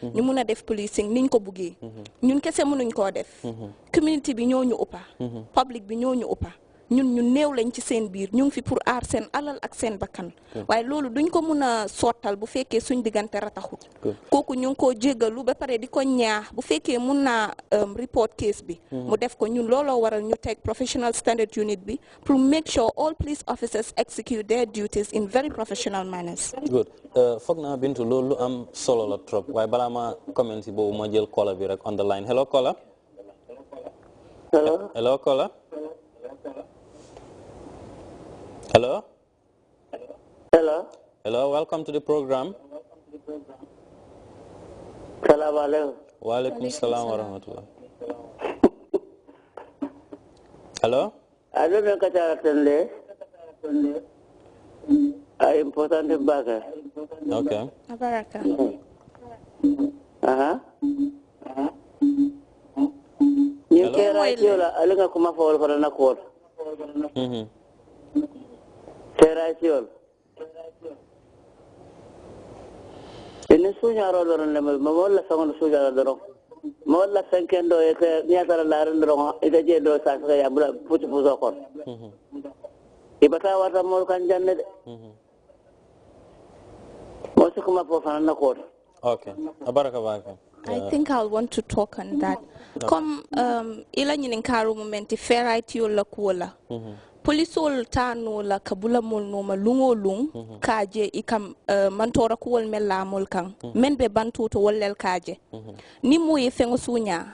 ñu mun a def policing niñ ko buggee ñun kese mënuñ koo def community bi ñoo ñu ëppa public bi ñoo ñu ëppa ñun ñu néew lañ ci seen biir ñu ngi fi pour aar seen alal ak seen bakkan waaye loolu duñ ko mun a sottal bu fekkee suñ diggante rataxut kooku ñu ngi koo jéggalu ba pare di ko ñaax bu fekkee mun naa report case bi mu def ko ñun looloo waral ñu teg professional standard unit bi pour make sure all police officers execute their duties in very professional manners. Good. Foog naa Bintu loolu am solo la trop waaye balaa ma comment si boobu ma jël caller bi rek on the line. Hello caller. Hello caller. Hello. Hello. Hello, welcome to the program. Salam alaikum. Wa alaikum salam wa rahmatullah. Hello? I don't know what to important baga. Okay. Abaraka. You care right you alinga kuma for na court. Terraciol. Ini sunya rodoran lemal mamola sangon sunya rodoran. Mamola senkendo ete niatara laran rodoran ite je do sa ya bula putu puzo kon. Ibata wata mol kan janne de. Mo se kuma po fana na court. Okay. Abaraka baka. I think I'll want to talk on that. Come ila nyinin karu momenti fair right you la kuola. Polisol tano la kabula mol noma lungo lung kaje ikam mantora kuwol mella mol kan men be bantu to wollel kaje ni moye fengo sunya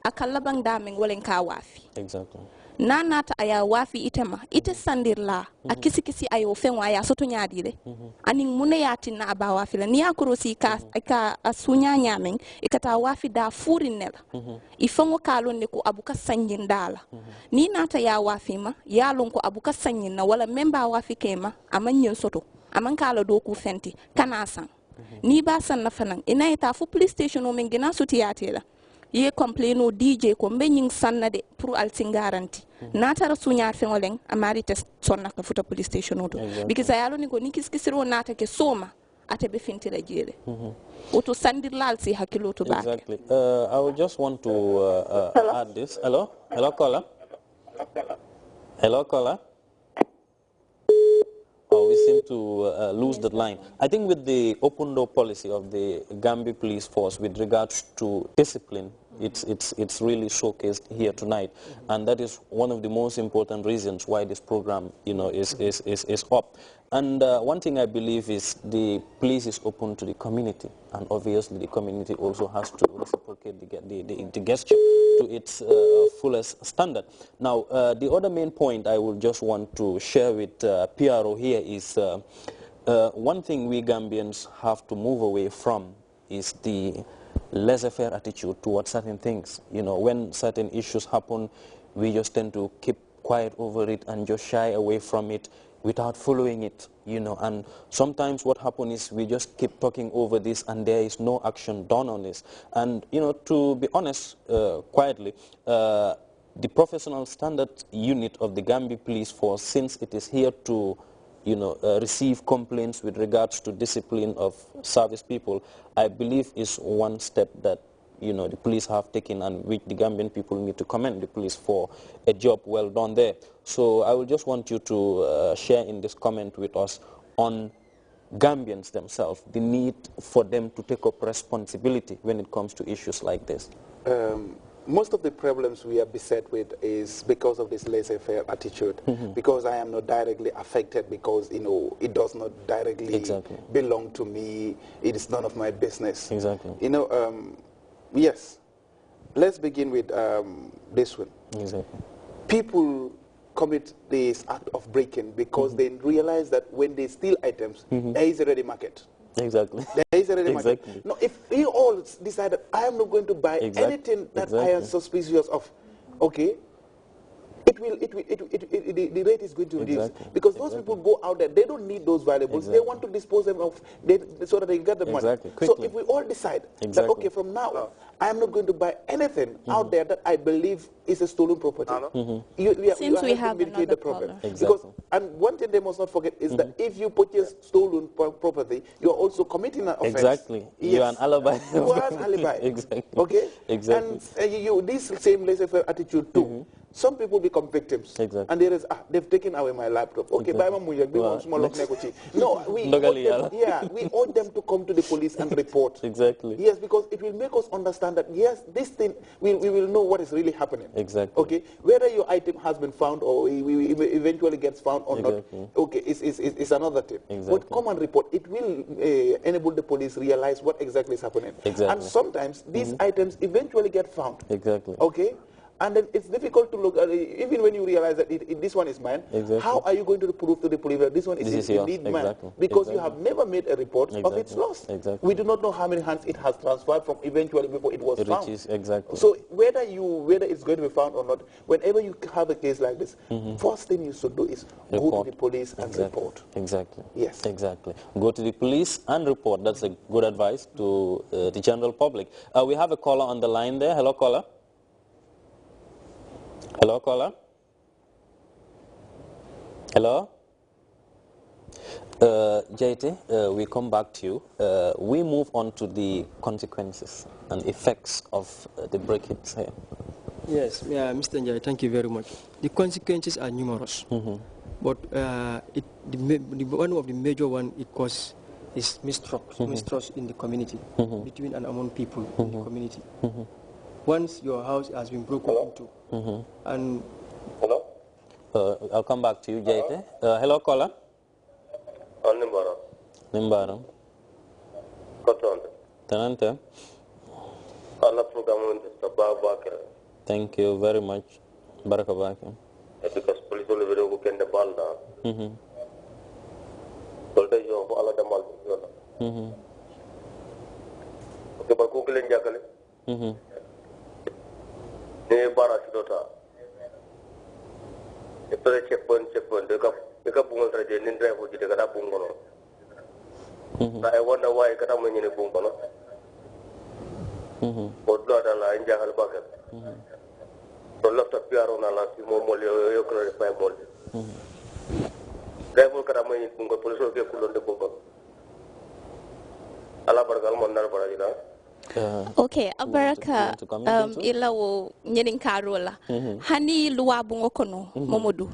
akalla bang dameng wolen ka wafi Exactly. nanata aya wafi itema ite sandir la akisi kisi ayo fengo aya soto nyaadile aning mune yati na aba wafi la ni akuro si ka asunya nyameng ikata wafi da furi nela ifango kalon ne ko abuka sanjin dala ni nata ya wafi ma ya lon ko abuka sanjin na wala memba wafi kema amanyen soto aman kala do ku fenti kana san ni ba san na fanan ina ita fu police station o men gina sutiyate la ye complaino DJ ko mbenying sanna de pour altin garanti natara sunya fengoleng amari test sonna ka futa police station oto because ayalo ni ko ni kiskisiro nata ke soma ate be finti la jele oto sandir lal si hakilo to back. Exactly. I would just want to add this. Hello caller. Hello caller. Oh, we seem to lose that line. I think with the open door policy of the Gambia Police Force with regards to discipline, it's really showcased here tonight, and that is one of the most important reasons why this program, is up. And one thing I believe is the police is open to the community, and obviously the community also has to reciprocate the gesture to its fullest standard. Now, the other main point I will just want to share with PRO here is one thing we Gambians have to move away from is the laissez-faire attitude towards certain things. When certain issues happen, we just tend to keep quiet over it and just shy away from it without following it, and sometimes what happens is we just keep talking over this and there is no action done on this. And, to be honest, quietly, the professional standard unit of the Gambia Police Force, since it is here to receive complaints with regards to discipline of service people, I believe is one step that the police have taken, and which the Gambian people need to commend the police for a job well done there. So I will just want you to share in this comment with us on Gambians themselves, the need for them to take up responsibility when it comes to issues like this. Most of the problems we are beset with is because of this laissez-faire attitude, because I am not directly affected, because it does not directly belong to me, it is none of my business. Exactly. Yes, let's begin with this one. Exactly. People commit this act of breaking because they realize that when they steal items, there is a ready market. Exactly. There is a ready market. No, if we all decide that I am not going to buy anything that I am suspicious of, okay, the rate is going to reduce. Because those people go out there, they don't need those valuables. They want to dispose them of, so that they get the money. So if we all decide that, okay, from now, I am not going to buy anything out there that I believe is a stolen property. Since we have another problem. Because, and one thing they must not forget is that if you purchase stolen property, you are also committing an offense. Exactly. Yes. You are an alibi. You are an alibi. Exactly. Okay? Exactly. And this same laissez-faire attitude too. Some people become victims. Exactly. And there is, they've taken away my laptop. Okay, buy my No, we want them to come to the police and report. Exactly. Yes, because it will make us understand that, yes, this thing, we will know what is really happening. Exactly. Okay, whether your item has been found or eventually gets found or not, okay, it's another thing. Exactly. But come and report. It will enable the police realize what exactly is happening. Exactly. And sometimes these items eventually get found. Exactly. Okay? And then it's difficult to look at it, even when you realize that this one is mine. Exactly. How are you going to prove to the police that this one is indeed mine? Because you have never made a report of its loss. Exactly. We do not know how many hands it has transferred from eventually before it was found. Exactly. So whether it's going to be found or not, whenever you have a case like this, first thing you should do is go to the police and report. Exactly. Yes. Exactly. Go to the police and report. That's a good advice to the general public. We have a caller on the line there. Hello, caller. Hello, caller. Hello. JT, we come back to you. We move on to the consequences and effects of the break-ins here. Yes, Mr. Njai, thank you very much. The consequences are numerous, but one of the major ones it causes is mistrust in the community, between and among people in the community. Once your house has been broken into, and hello, I'll come back to you, JT. Hello, caller. Nimbara. Tenante. Thank you very much. Barakabaki. Because police will be able to get the ball down. Okay, but Google and Jakale. If the checkpoint, they got bunga traje, then drive with the bunga. I wonder why I got many bunga. But blood and line Jahal bucket. So left up here on a last moment, you could reply more. Driver Karamay bunga, police will get cool on the bunga. Alabargal Mondar Barajida. Okay, Abaraka ilawo nyerin karola hani luwa bungo kono momodu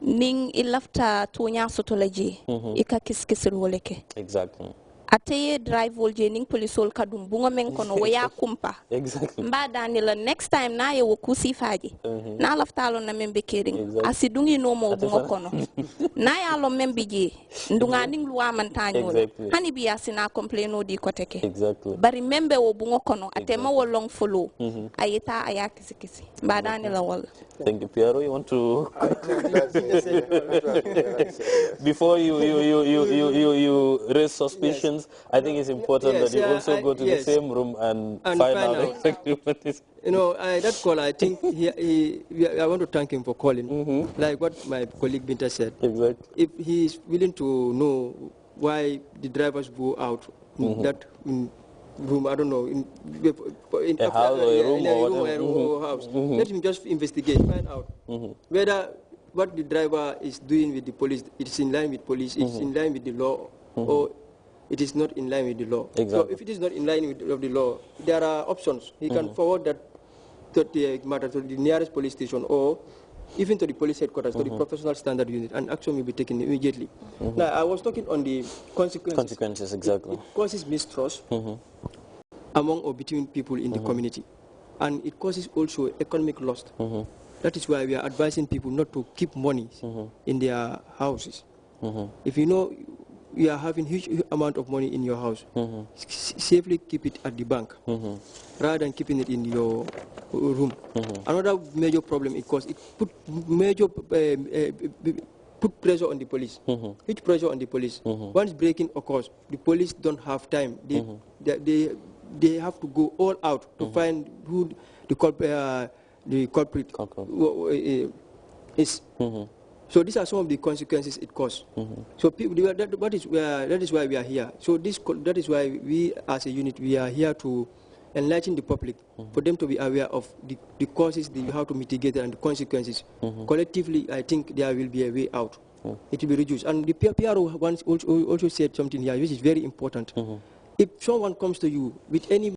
ning ilafta tunya sotolaji ika kiskisir woleke Exactly. ateye drive volje ning polisol kadum bungo men kono waya kumpa Exactly. mbada ni la next time na ye wokusi faji na laftalo na membe kering asidungi no mo bungo kono na ya lo membe ji ndunga ning luwa man tanyo hani biya sina complaino di koteke bari membe wo bungo kono atema wo long follow ayita ayakisi mbada ni la wala. Thank you, Piero. You want to before you raise suspicions, I think it's important that you also go to the same room and find out exactly what is. You know, that call, I think I want to thank him for calling. Like what my colleague Binta said. Exactly. If he is willing to know why the drivers go out in that room, I don't know, in a house or a room or house, let him just investigate, find out whether what the driver is doing with the police, it's in line with police, it's in line with the law, or it is not in line with the law. So if it is not in line with the law, there are options. He can forward that to the matter to the nearest police station or even to the police headquarters, to the professional standard unit, and action will be taken immediately. Now, I was talking on the consequences. Consequences, exactly. It causes mistrust among or between people in the community. And it causes also economic loss. That is why we are advising people not to keep money in their houses. If you know you are having huge amount of money in your house, safely keep it at the bank rather than keeping it in your room. Another major problem it causes, it put major put pressure on the police, huge pressure on the police. Once breaking occurs, the police don't have time. They have to go all out to find who the culprit is. So these are some of the consequences it causes. So people, that is why we are here. So that is why we as a unit, we are here to enlighten the public, for them to be aware of the causes, how to mitigate it, and the consequences. Collectively, I think there will be a way out. It will be reduced. And the PRO once also said something here which is very important. If someone comes to you with any